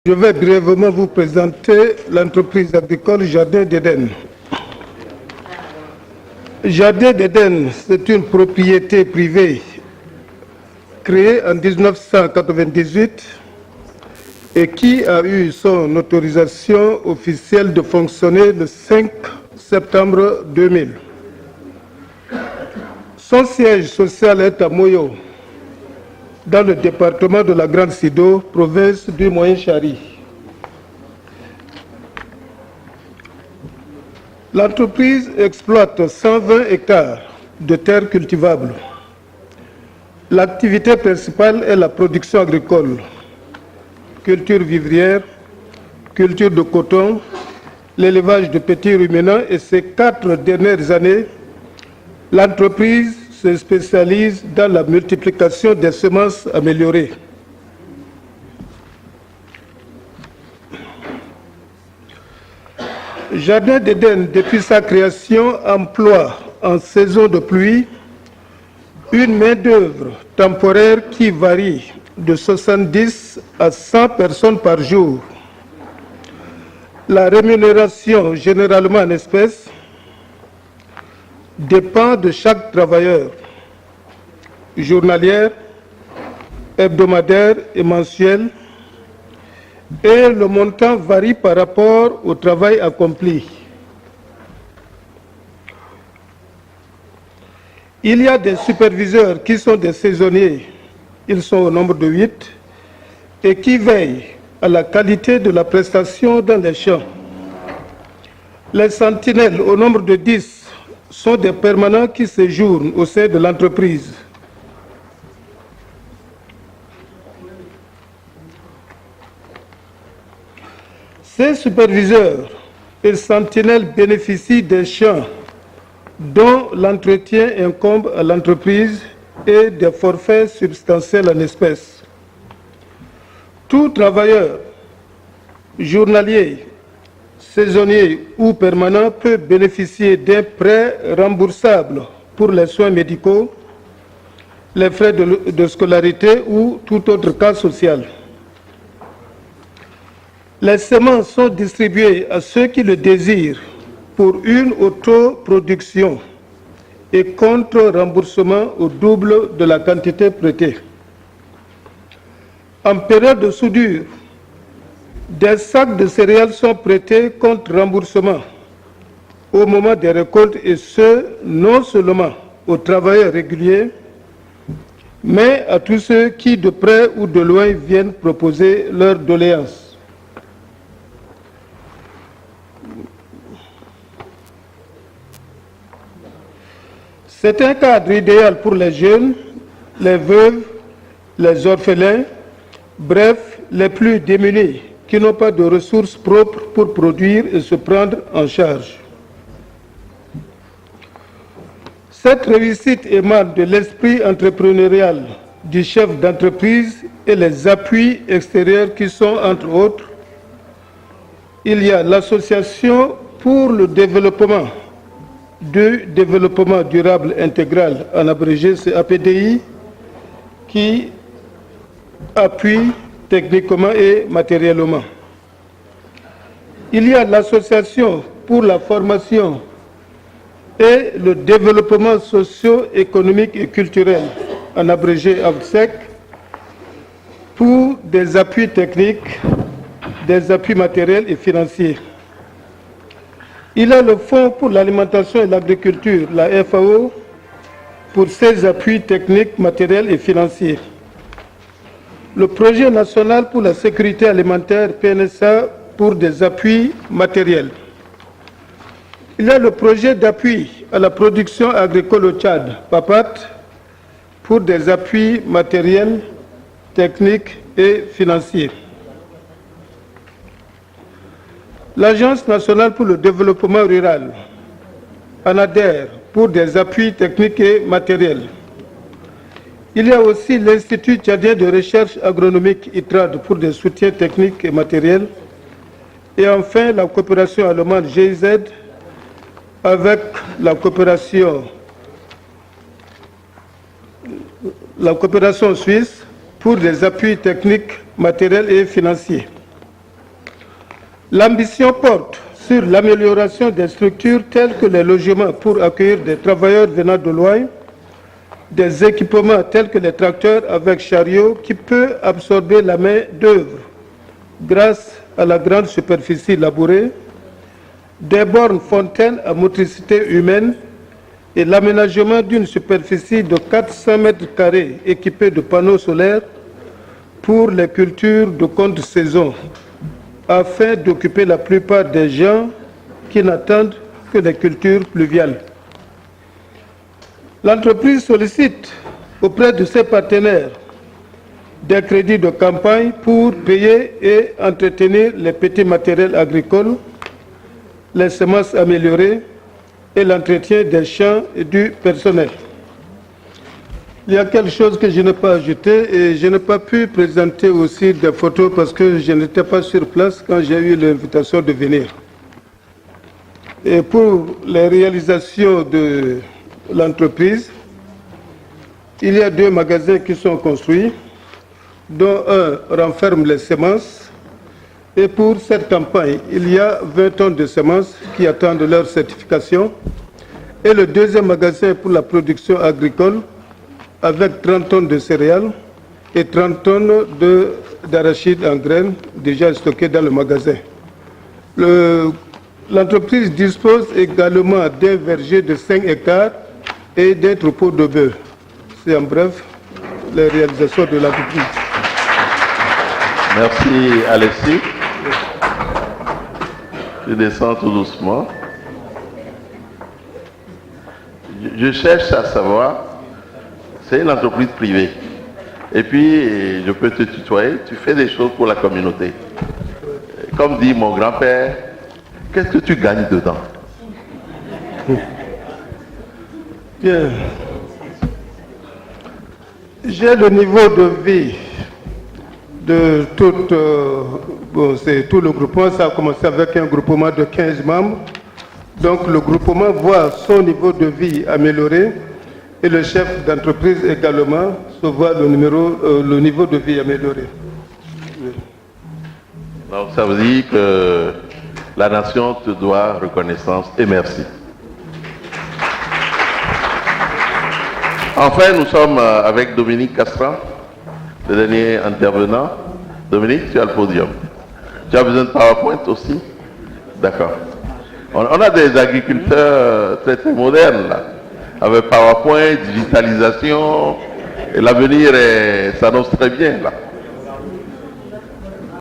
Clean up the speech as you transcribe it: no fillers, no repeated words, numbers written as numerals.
Je vais brièvement vous présenter l'entreprise agricole Jardin d'Éden. Jardin d'Éden, c'est une propriété privée créée en 1998 et qui a eu son autorisation officielle de fonctionner le 5 septembre 2000. Son siège social est à Moyo, dans le département de la Grande Sido, province du Moyen-Chari. L'entreprise exploite 120 hectares de terres cultivables. L'activité principale est la production agricole, culture vivrière, culture de coton, l'élevage de petits ruminants et ces 4 dernières années, l'entreprise se spécialise dans la multiplication des semences améliorées. Jardin d'Éden, depuis sa création, emploie en saison de pluie une main-d'œuvre temporaire qui varie de 70 à 100 personnes par jour. La rémunération, généralement en espèces, dépend de chaque travailleur, journalière, hebdomadaire et mensuelle, et le montant varie par rapport au travail accompli. Il y a des superviseurs qui sont des saisonniers, ils sont au nombre de 8, et qui veillent à la qualité de la prestation dans les champs. Les sentinelles, au nombre de 10, sont des permanents qui séjournent au sein de l'entreprise. Ces superviseurs et sentinelles bénéficient des champs dont l'entretien incombe à l'entreprise et des forfaits substantiels en espèces. Tout travailleur, journalier, saisonnier ou permanent peut bénéficier d'un prêt remboursable pour les soins médicaux, les frais de scolarité ou tout autre cas social. Les semences sont distribuées à ceux qui le désirent pour une autoproduction et contre remboursement au double de la quantité prêtée. En période de soudure, des sacs de céréales sont prêtés contre remboursement au moment des récoltes et ce, non seulement aux travailleurs réguliers, mais à tous ceux qui, de près ou de loin, viennent proposer leurs doléances. C'est un cadre idéal pour les jeunes, les veuves, les orphelins, bref, les plus démunis, qui n'ont pas de ressources propres pour produire et se prendre en charge. Cette réussite émane de l'esprit entrepreneurial du chef d'entreprise et les appuis extérieurs qui sont, entre autres, il y a l'Association pour le développement durable intégral, en abrégé c'est APDI, qui appuie techniquement et matériellement. Il y a l'Association pour la formation et le développement socio-économique et culturel, en abrégé AVSEC, pour des appuis techniques, des appuis matériels et financiers. Il y a le Fonds pour l'alimentation et l'agriculture, la FAO, pour ses appuis techniques, matériels et financiers. Le projet national pour la sécurité alimentaire, PNSA, pour des appuis matériels. Il y a le projet d'appui à la production agricole au Tchad, PAPAT, pour des appuis matériels, techniques et financiers. L'Agence nationale pour le développement rural, ANADER, pour des appuis techniques et matériels. Il y a aussi l'Institut tchadien de recherche agronomique ITRAD pour des soutiens techniques et matériels. Et enfin, la coopération allemande GIZ avec la coopération suisse pour des appuis techniques, matériels et financiers. L'ambition porte sur l'amélioration des structures telles que les logements pour accueillir des travailleurs venant de loin, des équipements tels que les tracteurs avec chariot qui peut absorber la main-d'œuvre grâce à la grande superficie labourée, des bornes fontaines à motricité humaine et l'aménagement d'une superficie de 400 mètres carrés équipée de panneaux solaires pour les cultures de contre-saison, afin d'occuper la plupart des gens qui n'attendent que les cultures pluviales. L'entreprise sollicite auprès de ses partenaires des crédits de campagne pour payer et entretenir les petits matériels agricoles, les semences améliorées et l'entretien des champs et du personnel. Il y a quelque chose que je n'ai pas ajouté et je n'ai pas pu présenter aussi des photos parce que je n'étais pas sur place quand j'ai eu l'invitation de venir. Et pour les réalisations de l'entreprise, il y a 2 magasins qui sont construits, dont un renferme les semences. Et pour cette campagne, il y a 20 tonnes de semences qui attendent leur certification. Et le deuxième magasin pour la production agricole, avec 30 tonnes de céréales et 30 tonnes d'arachides en graines déjà stockées dans le magasin. L'entreprise dispose également d'un verger de 5 hectares et d'un troupeau de bœufs. C'est en bref les réalisations de l'entreprise. Merci Alexis. Je descends tout doucement. Je cherche à savoir, c'est une entreprise privée. Et puis, je peux te tutoyer, tu fais des choses pour la communauté. Comme dit mon grand-père, qu'est-ce que tu gagnes dedans? Bien. J'ai le niveau de vie de tout le groupement. Ça a commencé avec un groupement de 15 membres. Donc le groupement voit son niveau de vie amélioré et le chef d'entreprise également se voit le niveau de vie amélioré. Oui. Donc ça veut dire que la nation te doit reconnaissance et merci. Enfin, nous sommes avec Dominique Castran, le dernier intervenant. Dominique, tu as le podium. Tu as besoin de PowerPoint aussi? D'accord. On a des agriculteurs très très modernes là, avec PowerPoint, digitalisation, et l'avenir s'annonce très bien là.